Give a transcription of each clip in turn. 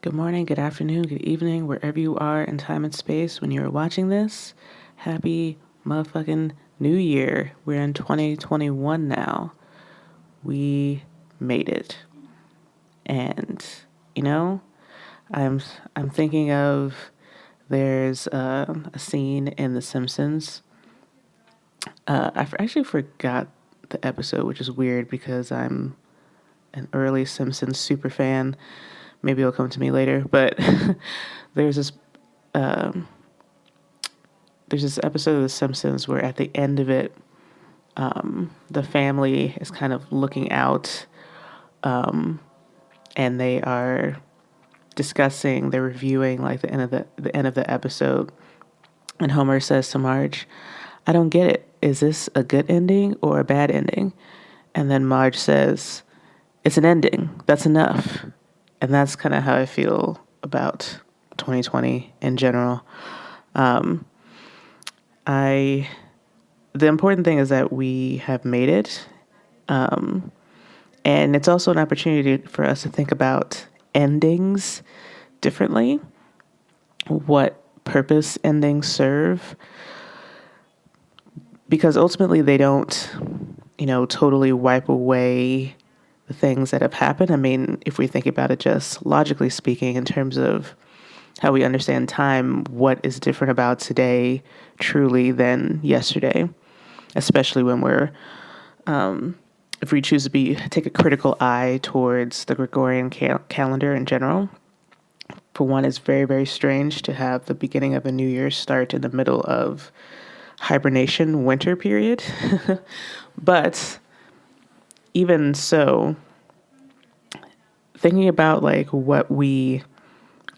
Good morning, good afternoon, good evening, wherever you are in time and space when you're watching this. Happy motherfucking New Year. We're in 2021 now. We made it. And, you know, I'm I'm thinking of there's a scene in The Simpsons. Actually forgot the episode, which is weird because I'm an early Simpsons super fan. Maybe it'll come to me later, but there's this um, there's this episode of The Simpsons where at the end of it, the family is kind of looking out, and they are discussing, they're reviewing like the end of the episode, and Homer says to Marge, "I don't get it. Is this a good ending or a bad ending?" And then Marge says, "It's an ending. That's enough." And that's kind of how I feel about 2020 in general. Um, I the important thing is that we have made it, and it's also an opportunity for us to think about endings differently. What purpose endings serve, because ultimately they don't, totally wipe away the things that have happened. I mean, if we think about it just logically speaking, in terms of how we understand time, what is different about today truly than yesterday, especially when if we choose to take a critical eye towards the Gregorian calendar in general. For one, it's very, very strange to have the beginning of a new year start in the middle of hibernation winter period. But even so, thinking about like what we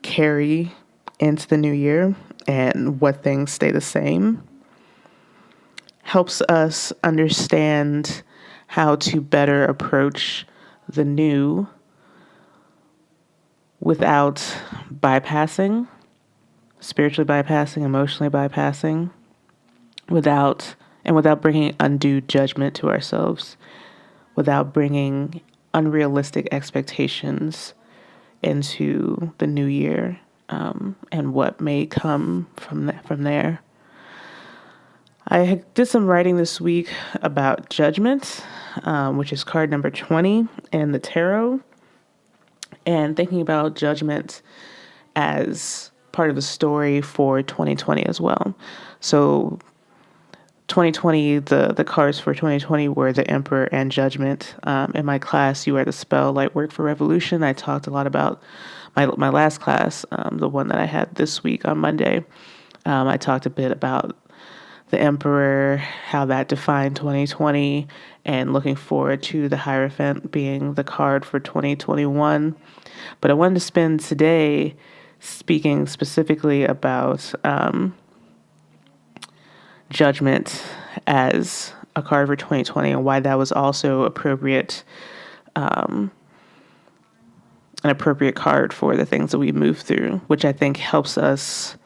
carry into the new year and what things stay the same helps us understand how to better approach the new without bypassing, spiritually bypassing, emotionally bypassing, without bringing undue judgment to ourselves, without bringing unrealistic expectations into the new year, and what may come from there. I did some writing this week about Judgment, which is card number 20 in the tarot, and thinking about Judgment as part of the story for 2020 as well. So 2020, the cards for 2020 were the Emperor and Judgment. In my class, You Are the Spell, Light Work for Revolution, I talked a lot about my last class, the one that I had this week on Monday. I talked a bit about the Emperor, how that defined 2020, and looking forward to the Hierophant being the card for 2021. But I wanted to spend today speaking specifically about Judgment as a card for 2020 and why that was also appropriate, an appropriate card for the things that we move through, which I think helps us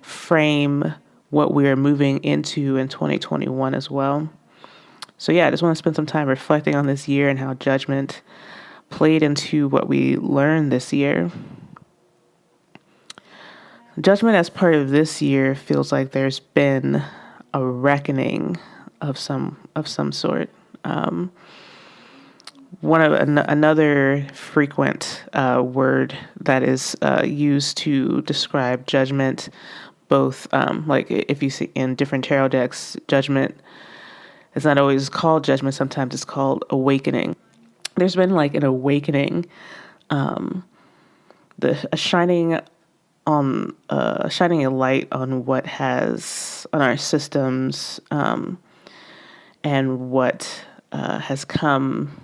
frame what we're moving into in 2021 as well. So yeah, I just want to spend some time reflecting on this year and how Judgment played into what we learned this year. Judgment as part of this year feels like there's been a reckoning of some sort. Another frequent word that is used to describe Judgment, both like if you see in different tarot decks, Judgment is not always called Judgment. Sometimes it's called awakening. There's been like an awakening, a shining a light on what has on our systems, and what has come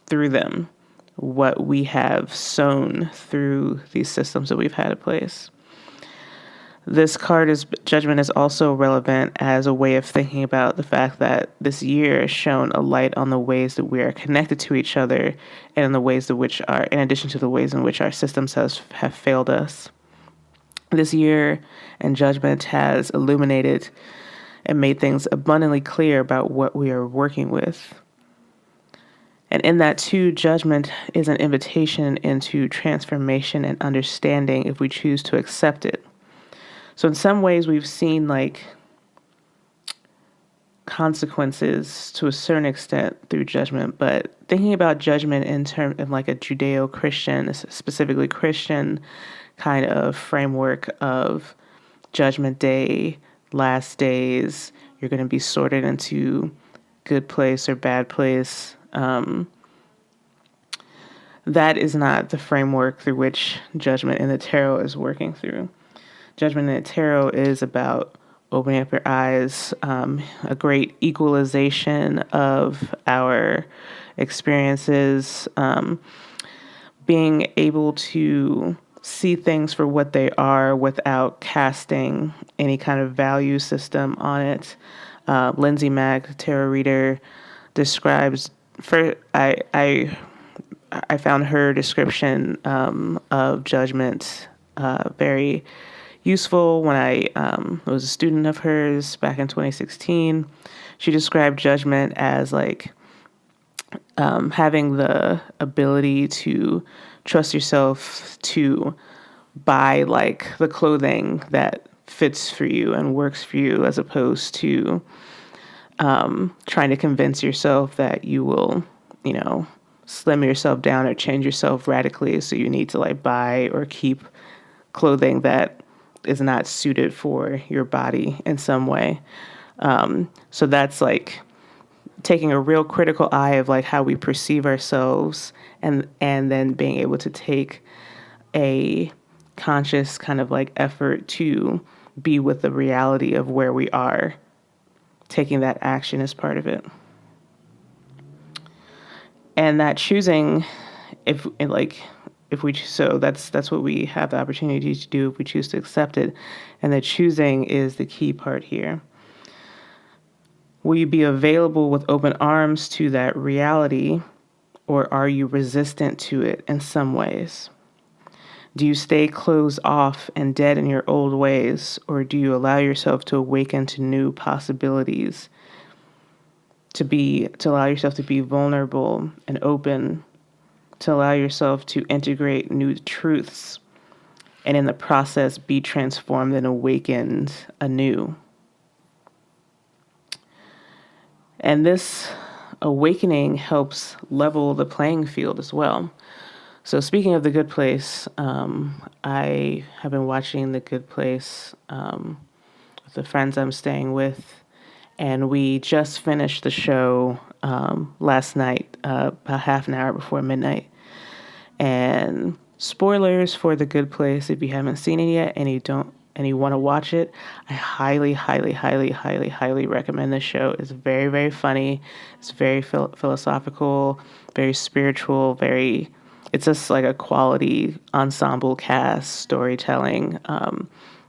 through them, what we have sown through these systems that we've had in place. This card is Judgment is also relevant as a way of thinking about the fact that this year has shown a light on the ways that we are connected to each other, and in the ways in which in addition to the ways in which our systems have failed us. This year and Judgment has illuminated and made things abundantly clear about what we are working with. And in that too, judgment is an invitation into transformation and understanding if we choose to accept it. So in some ways, we've seen like consequences to a certain extent through judgment, but thinking about judgment in terms of like a Judeo-Christian, specifically Christian kind of framework of judgment day, last days, you're going to be sorted into good place or bad place. That is not the framework through which judgment in the tarot is working through. Judgment in the tarot is about opening up your eyes, a great equalization of our experiences, being able to see things for what they are without casting any kind of value system on it. Lindsay Mack, tarot reader, describes. I found her description of judgment very useful when I was a student of hers back in 2016. She described judgment as like having the ability to trust yourself to buy like the clothing that fits for you and works for you, as opposed to trying to convince yourself that you will, slim yourself down or change yourself radically. So you need to like buy or keep clothing that is not suited for your body in some way. So that's like taking a real critical eye of like how we perceive ourselves, and then being able to take a conscious kind of like effort to be with the reality of where we are. Taking that action is part of it. And that choosing, if we, so that's what we have the opportunity to do if we choose to accept it. And the choosing is the key part here. Will you be available with open arms to that reality, or are you resistant to it in some ways? Do you stay closed off and dead in your old ways, or do you allow yourself to awaken to new possibilities, to allow yourself to be vulnerable and open, to allow yourself to integrate new truths, and in the process be transformed and awakened anew? And this awakening helps level the playing field as well. So speaking of The Good Place, I have been watching The Good Place with the friends I'm staying with, and we just finished the show last night, about half an hour before midnight. And spoilers for The Good Place, if you haven't seen it yet and you want to watch it, I highly, highly, highly, highly, highly recommend this show. It's very, very funny. It's very philosophical, very spiritual, it's just like a quality ensemble cast storytelling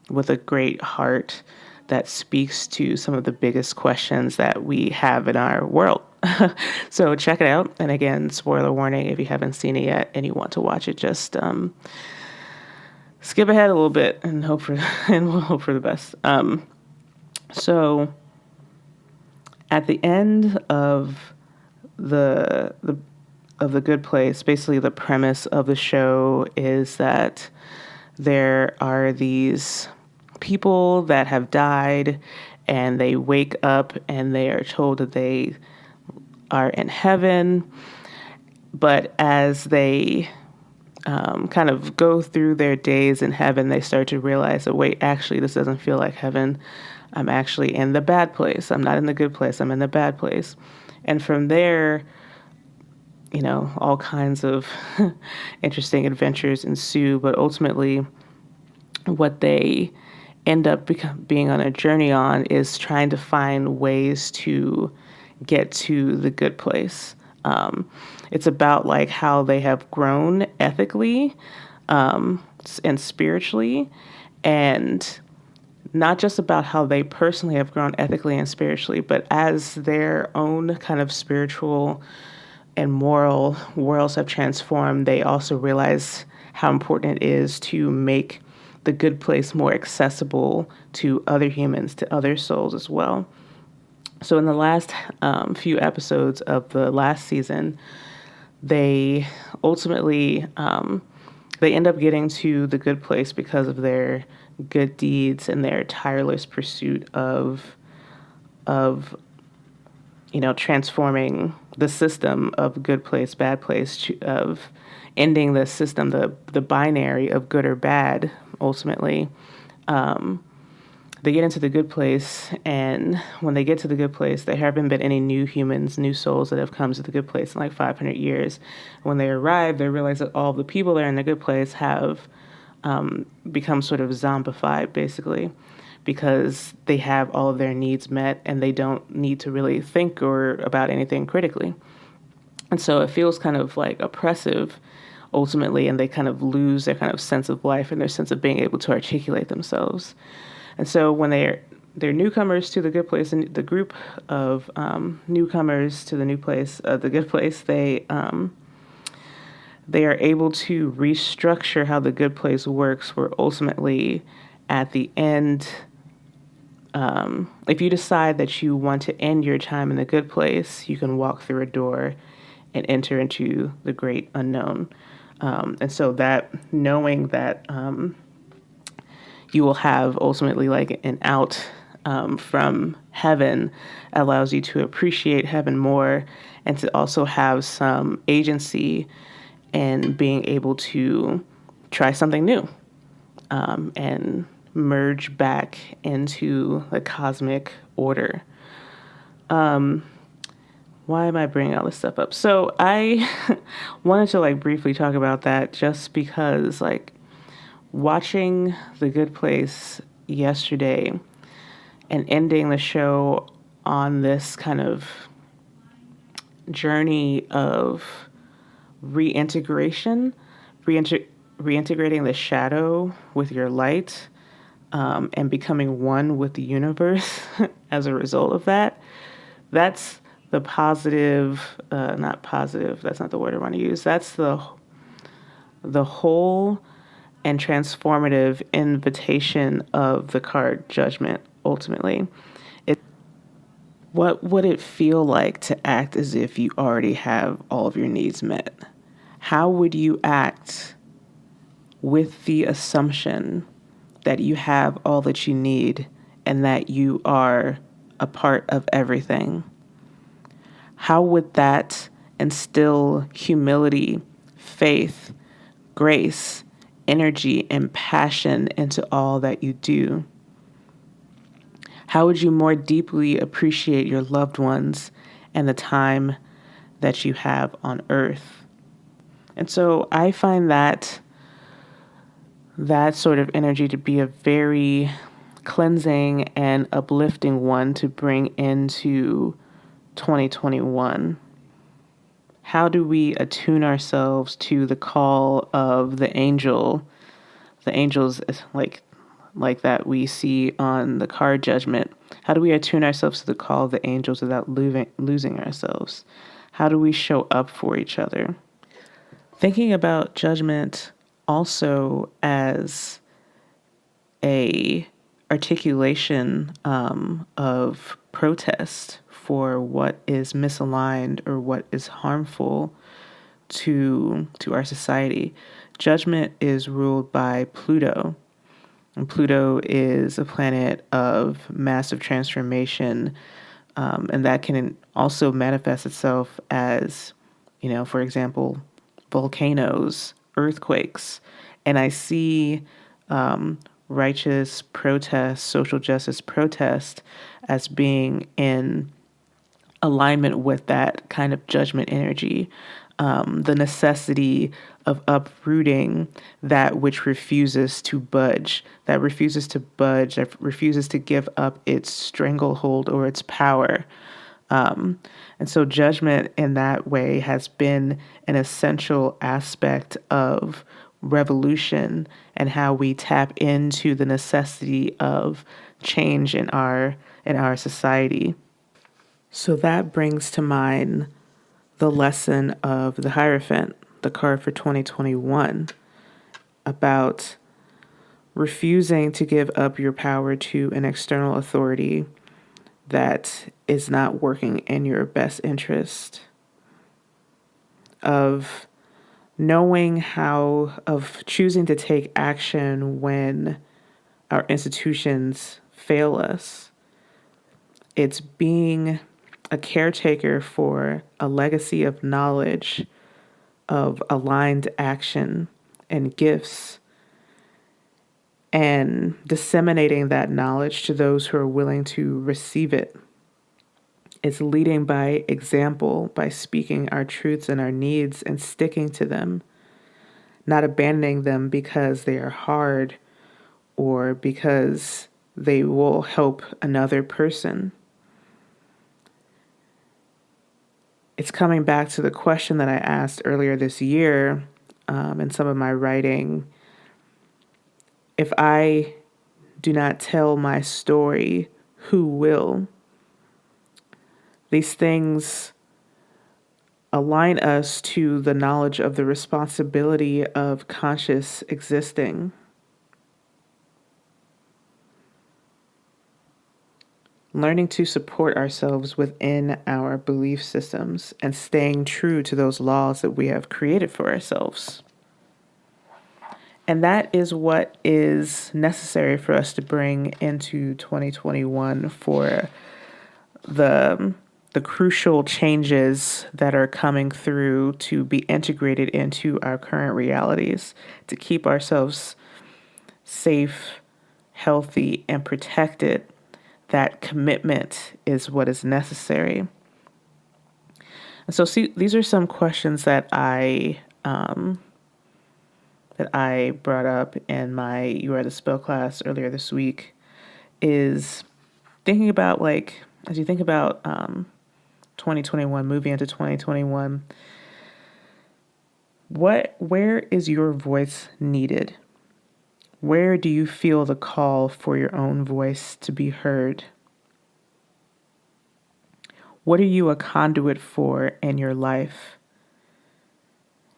with a great heart that speaks to some of the biggest questions that we have in our world. So check it out. And again, spoiler warning, if you haven't seen it yet and you want to watch it, just skip ahead a little bit and we'll hope for the best. So at the end of the Good Place, basically the premise of the show is that there are these people that have died, and they wake up and they are told that they are in heaven. But as they kind of go through their days in heaven, they start to realize that, wait, actually, this doesn't feel like heaven. I'm actually in the bad place. I'm not in the good place. I'm in the bad place. And from there, all kinds of interesting adventures ensue. But ultimately, what they end up being on a journey on is trying to find ways to get to the good place. It's about like how they have grown ethically and spiritually, and not just about how they personally have grown ethically and spiritually, but as their own kind of spiritual and moral worlds have transformed, they also realize how important it is to make the good place more accessible to other humans, to other souls as well. So in the last few episodes of the last season, they ultimately they end up getting to the good place because of their good deeds and their tireless pursuit of transforming the system of good place, bad place, of ending the system, the binary of good or bad. Ultimately, they get into the good place, and when they get to the good place, there haven't been any new humans, new souls that have come to the good place in like 500 years. When they arrive, they realize that all the people there in the good place have become sort of zombified, basically, because they have all of their needs met and they don't need to really think or about anything critically. And so it feels kind of like oppressive ultimately, and they kind of lose their kind of sense of life and their sense of being able to articulate themselves. And so when they're newcomers to the good place, and the group of newcomers to the new place, the good place, they are able to restructure how the good place works, where ultimately at the end, if you decide that you want to end your time in the good place, you can walk through a door and enter into the great unknown. And so that knowing that you will have ultimately like an out from heaven allows you to appreciate heaven more, and to also have some agency and being able to try something new and merge back into the cosmic order. Why am I bringing all this stuff up? So I wanted to like briefly talk about that, just because like watching The Good Place yesterday and ending the show on this kind of journey of reintegration, reintegrating the shadow with your light, and becoming one with the universe as a result of that. That's the positive, not positive, that's not the word I want to use. That's the whole and transformative invitation of the card Judgment, ultimately. What would it feel like to act as if you already have all of your needs met? How would you act with the assumption that you have all that you need and that you are a part of everything? How would that instill humility, faith, grace, energy, and passion into all that you do? How would you more deeply appreciate your loved ones and the time that you have on earth? And so I find that sort of energy to be a very cleansing and uplifting one to bring into 2021. How do we attune ourselves to the call of the angels like that we see on the card Judgment? How do we attune ourselves to the call of the angels without losing ourselves? How do we show up for each other? Thinking about Judgment also as a articulation of protest for what is misaligned or what is harmful to our society. Judgment is ruled by Pluto. And Pluto is a planet of massive transformation, and that can also manifest itself as, for example, volcanoes, earthquakes. And I see righteous protest, social justice protest as being in alignment with that kind of judgment energy. The necessity of uprooting that which refuses to budge, that refuses to give up its stranglehold or its power. And so Judgment in that way has been an essential aspect of revolution and how we tap into the necessity of change in our society. So that brings to mind the lesson of the Hierophant, the card for 2021, about refusing to give up your power to an external authority, that is not working in your best interest, of of choosing to take action when our institutions fail us. It's being a caretaker for a legacy of knowledge, of aligned action and gifts, and disseminating that knowledge to those who are willing to receive it. It's leading by example, by speaking our truths and our needs and sticking to them, not abandoning them because they are hard or because they will help another person. It's coming back to the question that I asked earlier this year in some of my writing. If I do not tell my story, who will? These things align us to the knowledge of the responsibility of conscious existing. Learning to support ourselves within our belief systems and staying true to those laws that we have created for ourselves. And that is what is necessary for us to bring into 2021 for the crucial changes that are coming through to be integrated into our current realities, to keep ourselves safe, healthy, and protected. That commitment is what is necessary. And so, see, these are some questions that I brought up in my You Are the Spell class earlier this week. Is thinking about, like, as you think about 2021, moving into 2021, where is your voice needed? Where do you feel the call for your own voice to be heard? What are you a conduit for in your life?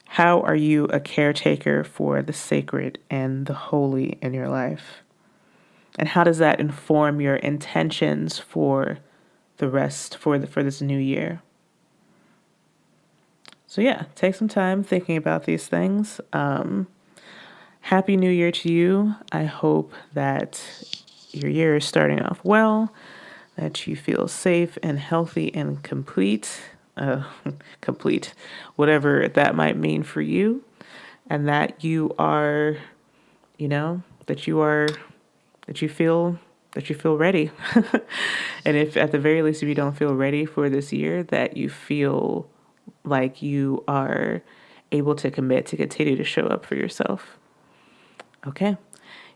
How are you a caretaker for the sacred and the holy in your life? And how does that inform your intentions for the rest, for this new year? So yeah, take some time thinking about these things. Happy New Year to you. I hope that your year is starting off well, that you feel safe and healthy and complete, complete, whatever that might mean for you, and that you are, that you feel ready. And if at the very least, if you don't feel ready for this year, that you feel like you are able to commit to continue to show up for yourself. Okay.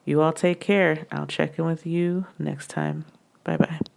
You all take care. I'll check in with you next time. Bye-bye.